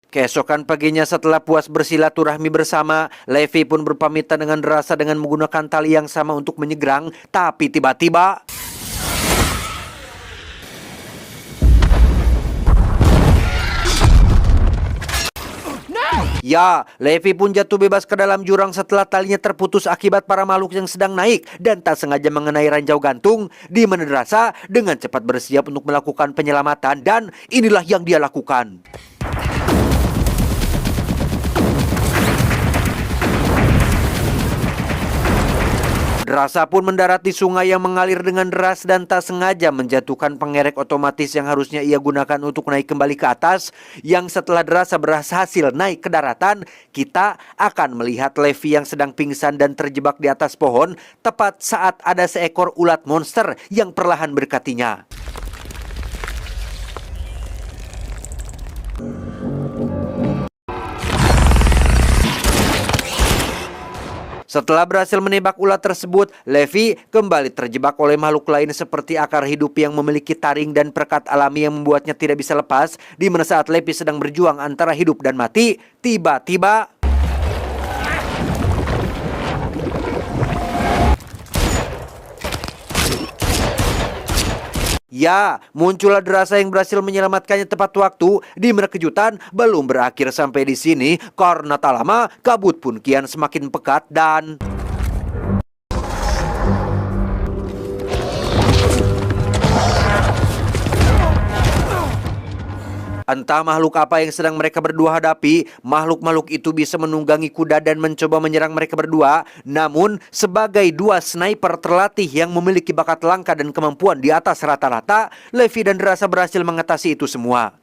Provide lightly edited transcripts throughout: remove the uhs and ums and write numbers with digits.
Keesokan paginya setelah puas bersilaturahmi bersama, Levi pun berpamitan dengan Drasa dengan menggunakan tali yang sama untuk menyeberang, tapi tiba-tiba ya, Levi pun jatuh bebas ke dalam jurang setelah talinya terputus akibat para makhluk yang sedang naik dan tak sengaja mengenai ranjau gantung, di mana Drasa dengan cepat bersiap untuk melakukan penyelamatan dan inilah yang dia lakukan. Drasa pun mendarat di sungai yang mengalir dengan deras dan tak sengaja menjatuhkan pengerek otomatis yang harusnya ia gunakan untuk naik kembali ke atas. Yang setelah Drasa berhasil naik ke daratan, kita akan melihat Levi yang sedang pingsan dan terjebak di atas pohon tepat saat ada seekor ulat monster yang perlahan mendekatinya. Setelah berhasil menembak ulat tersebut, Levi kembali terjebak oleh makhluk lain seperti akar hidup yang memiliki taring dan perekat alami yang membuatnya tidak bisa lepas. Di mana saat Levi sedang berjuang antara hidup dan mati, tiba-tiba ya, muncullah Drasa yang berhasil menyelamatkannya tepat waktu. Di mana kejutan belum berakhir sampai di sini, karena tak lama kabut pun kian semakin pekat dan entah makhluk apa yang sedang mereka berdua hadapi, makhluk-makhluk itu bisa menunggangi kuda dan mencoba menyerang mereka berdua. Namun, sebagai dua sniper terlatih yang memiliki bakat langka dan kemampuan di atas rata-rata, Levi dan Drasa berhasil mengatasi itu semua.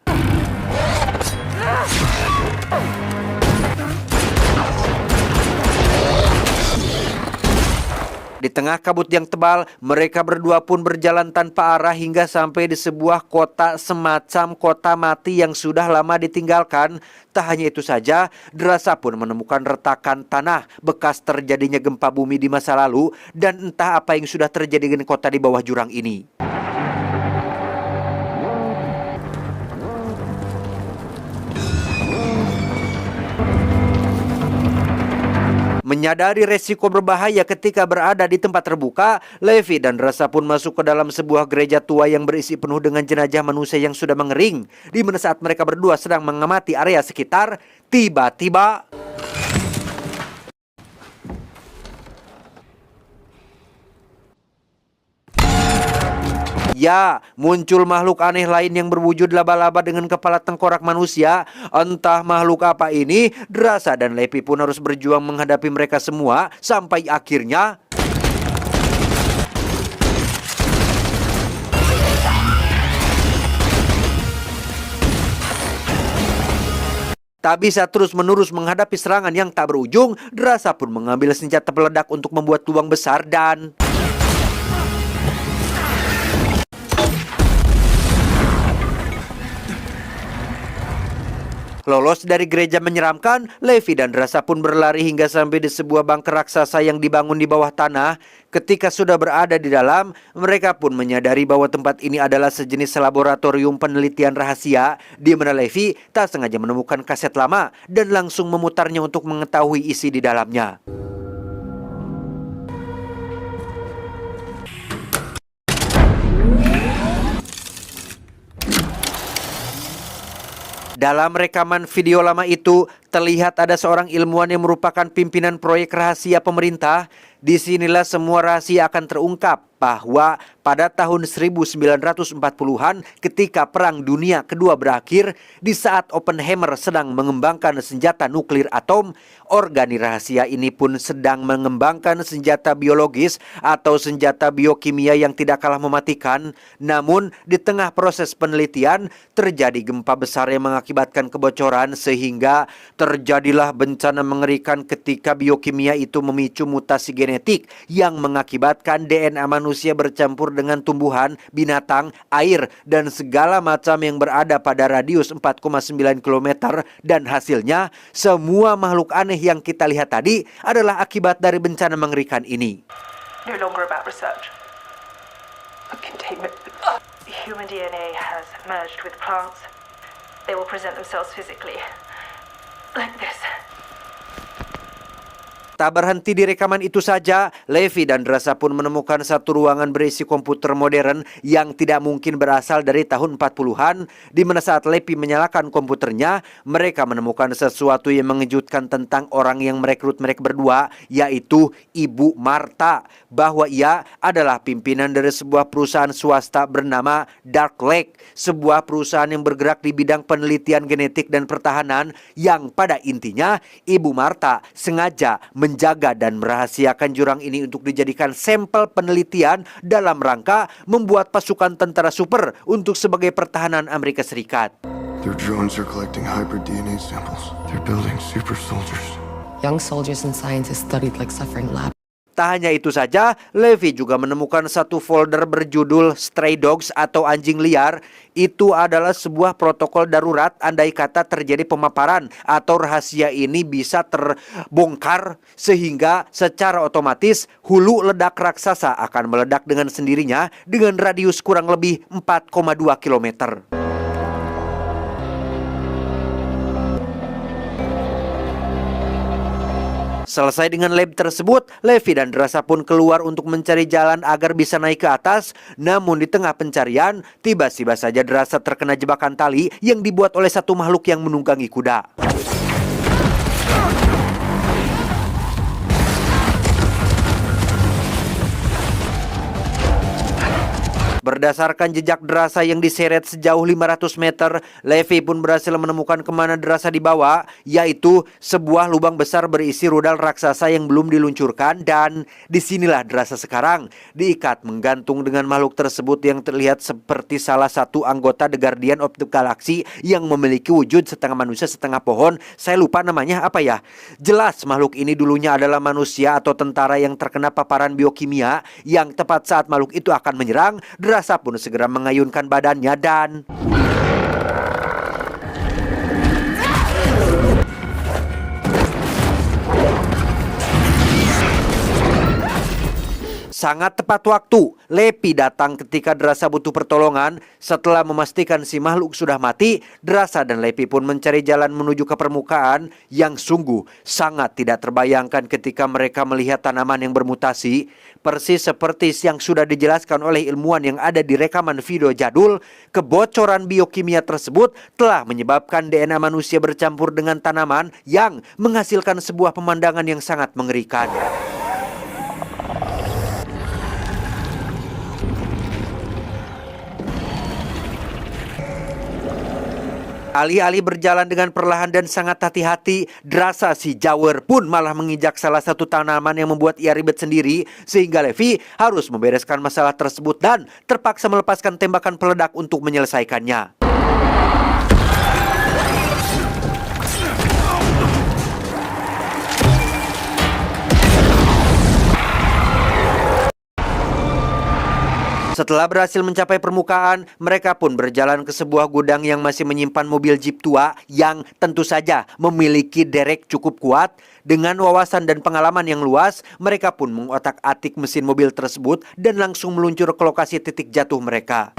Di tengah kabut yang tebal, mereka berdua pun berjalan tanpa arah hingga sampai di sebuah kota semacam kota mati yang sudah lama ditinggalkan. Tak hanya itu saja, Drasa pun menemukan retakan tanah bekas terjadinya gempa bumi di masa lalu dan entah apa yang sudah terjadi dengan kota di bawah jurang ini. Menyadari resiko berbahaya ketika berada di tempat terbuka, Levi dan Drasa pun masuk ke dalam sebuah gereja tua yang berisi penuh dengan jenazah manusia yang sudah mengering. Di mana saat mereka berdua sedang mengamati area sekitar, tiba-tiba ya, muncul makhluk aneh lain yang berwujud laba-laba dengan kepala tengkorak manusia. Entah makhluk apa ini, Drasa dan Levi pun harus berjuang menghadapi mereka semua sampai akhirnya tak bisa terus-menerus menghadapi serangan yang tak berujung. Drasa pun mengambil senjata peledak untuk membuat lubang besar dan lolos dari gereja menyeramkan, Levi dan Drasa pun berlari hingga sampai di sebuah bunker raksasa yang dibangun di bawah tanah. Ketika sudah berada di dalam, mereka pun menyadari bahwa tempat ini adalah sejenis laboratorium penelitian rahasia, di mana Levi tak sengaja menemukan kaset lama dan langsung memutarnya untuk mengetahui isi di dalamnya. Dalam rekaman video lama itu, terlihat ada seorang ilmuwan yang merupakan pimpinan proyek rahasia pemerintah. Disinilah semua rahasia akan terungkap bahwa pada tahun 1940-an ketika Perang Dunia Kedua berakhir, di saat Oppenheimer sedang mengembangkan senjata nuklir atom, organi rahasia ini pun sedang mengembangkan senjata biologis atau senjata biokimia yang tidak kalah mematikan. Namun di tengah proses penelitian terjadi gempa besar yang mengakibatkan kebocoran sehingga terjadilah bencana mengerikan ketika biokimia itu memicu mutasi genetik yang mengakibatkan DNA manusia bercampur dengan tumbuhan, binatang, air, dan segala macam yang berada pada radius 4,9 km. Dan hasilnya, semua makhluk aneh yang kita lihat tadi adalah akibat dari bencana mengerikan ini. No longer about research, but containment. Human DNA has merged with plants. They will present themselves physically Like this. Tak berhenti di rekaman itu saja, Levi dan Drasa pun menemukan satu ruangan berisi komputer modern yang tidak mungkin berasal dari tahun 40-an, di mana saat Levi menyalakan komputernya, mereka menemukan sesuatu yang mengejutkan tentang orang yang merekrut mereka berdua, yaitu Ibu Martha, bahwa ia adalah pimpinan dari sebuah perusahaan swasta bernama Dark Lake, sebuah perusahaan yang bergerak di bidang penelitian genetik dan pertahanan, yang pada intinya Ibu Martha sengaja menjaga dan merahasiakan jurang ini untuk dijadikan sampel penelitian dalam rangka membuat pasukan tentara super untuk sebagai pertahanan Amerika Serikat. Their drones are collecting hybrid DNA samples. They're building super soldiers. Young soldiers and scientists studied like suffering lab. Tak hanya itu saja, Levi juga menemukan satu folder berjudul Stray Dogs atau anjing liar. Itu adalah sebuah protokol darurat andai kata terjadi pemaparan atau rahasia ini bisa terbongkar, sehingga secara otomatis hulu ledak raksasa akan meledak dengan sendirinya dengan radius kurang lebih 4,2 km. Selesai dengan lab tersebut, Levi dan Drasa pun keluar untuk mencari jalan agar bisa naik ke atas. Namun di tengah pencarian, tiba-tiba saja Drasa terkena jebakan tali yang dibuat oleh satu makhluk yang menunggangi kuda. Berdasarkan jejak Drasa yang diseret sejauh 500 meter, Levi pun berhasil menemukan kemana Drasa dibawa, yaitu sebuah lubang besar berisi rudal raksasa yang belum diluncurkan, dan disinilah Drasa sekarang, diikat menggantung dengan makhluk tersebut yang terlihat seperti salah satu anggota The Guardian of the Galaxy yang memiliki wujud setengah manusia setengah pohon. Saya lupa namanya apa ya. Jelas makhluk ini dulunya adalah manusia atau tentara yang terkena paparan biokimia, yang tepat saat makhluk itu akan menyerang, Drasa pun segera mengayunkan badannya dan sangat tepat waktu, Levi datang ketika Drasa butuh pertolongan. Setelah memastikan si makhluk sudah mati, Drasa dan Levi pun mencari jalan menuju ke permukaan yang sungguh sangat tidak terbayangkan ketika mereka melihat tanaman yang bermutasi. Persis seperti yang sudah dijelaskan oleh ilmuwan yang ada di rekaman video jadul, kebocoran biokimia tersebut telah menyebabkan DNA manusia bercampur dengan tanaman yang menghasilkan sebuah pemandangan yang sangat mengerikan. Alih-alih berjalan dengan perlahan dan sangat hati-hati, Drasa si Jawer pun malah menginjak salah satu tanaman yang membuat ia ribet sendiri, sehingga Levi harus membereskan masalah tersebut dan terpaksa melepaskan tembakan peledak untuk menyelesaikannya. Setelah berhasil mencapai permukaan, mereka pun berjalan ke sebuah gudang yang masih menyimpan mobil jeep tua yang tentu saja memiliki derek cukup kuat. Dengan wawasan dan pengalaman yang luas, mereka pun mengotak-atik mesin mobil tersebut dan langsung meluncur ke lokasi titik jatuh mereka.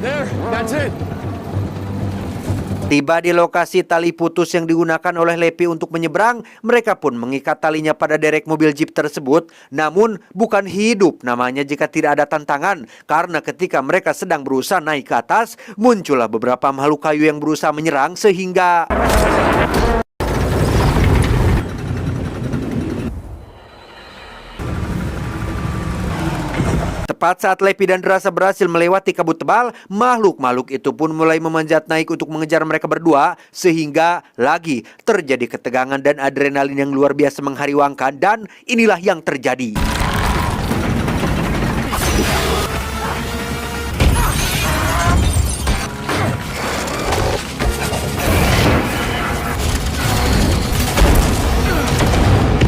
There, that's it. Tiba di lokasi tali putus yang digunakan oleh Levi untuk menyeberang, mereka pun mengikat talinya pada derek mobil jeep tersebut. Namun bukan hidup namanya jika tidak ada tantangan, karena ketika mereka sedang berusaha naik ke atas, muncullah beberapa makhluk kayu yang berusaha menyerang sehingga tepat saat Levi dan Drasa berhasil melewati kabut tebal, makhluk-makhluk itu pun mulai memanjat naik untuk mengejar mereka berdua, sehingga lagi terjadi ketegangan dan adrenalin yang luar biasa menghariwangkan, dan inilah yang terjadi.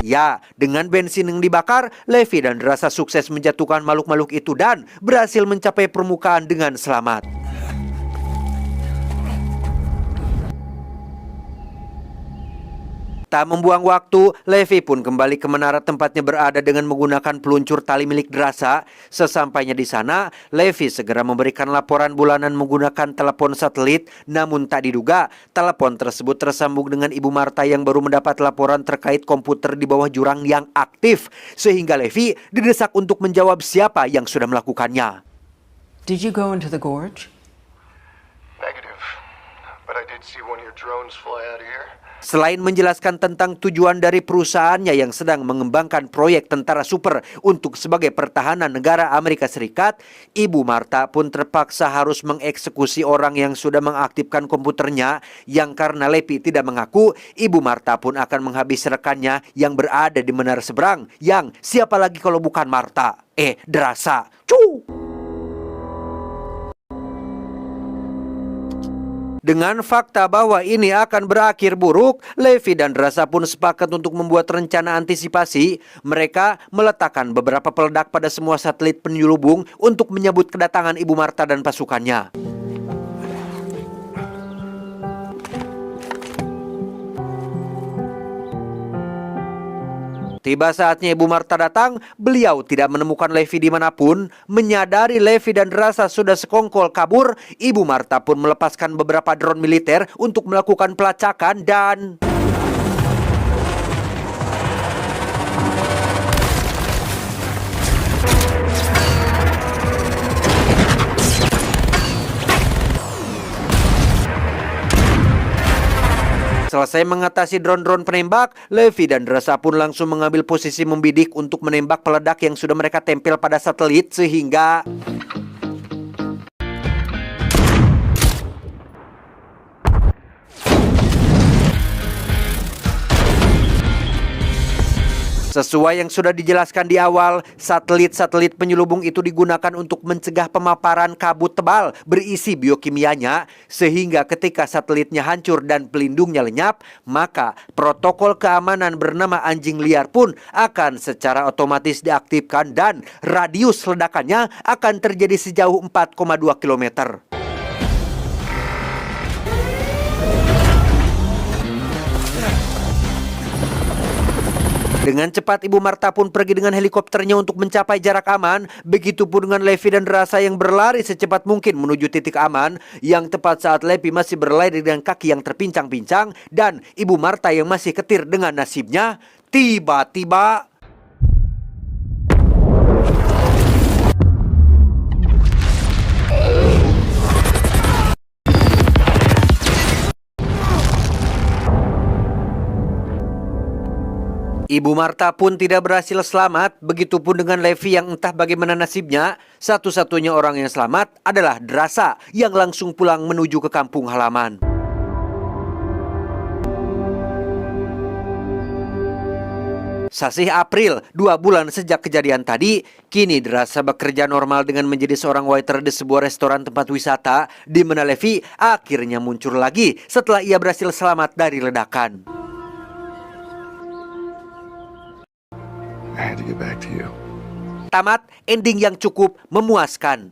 Ya, dengan bensin yang dibakar, Levi dan Drasa sukses menjatuhkan makhluk-makhluk itu dan berhasil mencapai permukaan dengan selamat. Tak membuang waktu, Levi pun kembali ke menara tempatnya berada dengan menggunakan peluncur tali milik Drasa. Sesampainya di sana, Levi segera memberikan laporan bulanan menggunakan telepon satelit. Namun tak diduga, telepon tersebut tersambung dengan Ibu Marta yang baru mendapat laporan terkait komputer di bawah jurang yang aktif. Sehingga Levi didesak untuk menjawab siapa yang sudah melakukannya. Did you go into the gorge? Negative. But I did see one of your drones fly out of here. Selain menjelaskan tentang tujuan dari perusahaannya yang sedang mengembangkan proyek tentara super untuk sebagai pertahanan negara Amerika Serikat, Ibu Marta pun terpaksa harus mengeksekusi orang yang sudah mengaktifkan komputernya, yang karena Levi tidak mengaku, Ibu Marta pun akan menghabisi rekannya yang berada di menara seberang, yang siapa lagi kalau bukan Marta? Drasa. Dengan fakta bahwa ini akan berakhir buruk, Levi dan Drasa pun sepakat untuk membuat rencana antisipasi. Mereka meletakkan beberapa peledak pada semua satelit penyelubung untuk menyambut kedatangan Ibu Marta dan pasukannya. Tiba saatnya Ibu Marta datang, beliau tidak menemukan Levi dimanapun. Menyadari Levi dan Drasa sudah sekongkol kabur, Ibu Marta pun melepaskan beberapa drone militer untuk melakukan pelacakan dan... Selesai mengatasi drone-drone penembak, Levi dan Drasa pun langsung mengambil posisi membidik untuk menembak peledak yang sudah mereka tempel pada satelit sehingga... Sesuai yang sudah dijelaskan di awal, satelit-satelit penyelubung itu digunakan untuk mencegah pemaparan kabut tebal berisi biokimianya, sehingga ketika satelitnya hancur dan pelindungnya lenyap, maka protokol keamanan bernama anjing liar pun akan secara otomatis diaktifkan dan radius ledakannya akan terjadi sejauh 4,2 km. Dengan cepat Ibu Marta pun pergi dengan helikopternya untuk mencapai jarak aman. Begitupun dengan Levi dan Drasa yang berlari secepat mungkin menuju titik aman. Yang tepat saat Levi masih berlari dengan kaki yang terpincang-pincang dan Ibu Marta yang masih ketir dengan nasibnya, tiba-tiba... Ibu Marta pun tidak berhasil selamat, begitupun dengan Levi yang entah bagaimana nasibnya. Satu-satunya orang yang selamat adalah Drasa yang langsung pulang menuju ke kampung halaman. Sasih April, 2 bulan sejak kejadian tadi, kini Drasa bekerja normal dengan menjadi seorang waiter di sebuah restoran tempat wisata, di mana Levi akhirnya muncul lagi setelah ia berhasil selamat dari ledakan. I had to get back to you. Tamat, ending yang cukup memuaskan.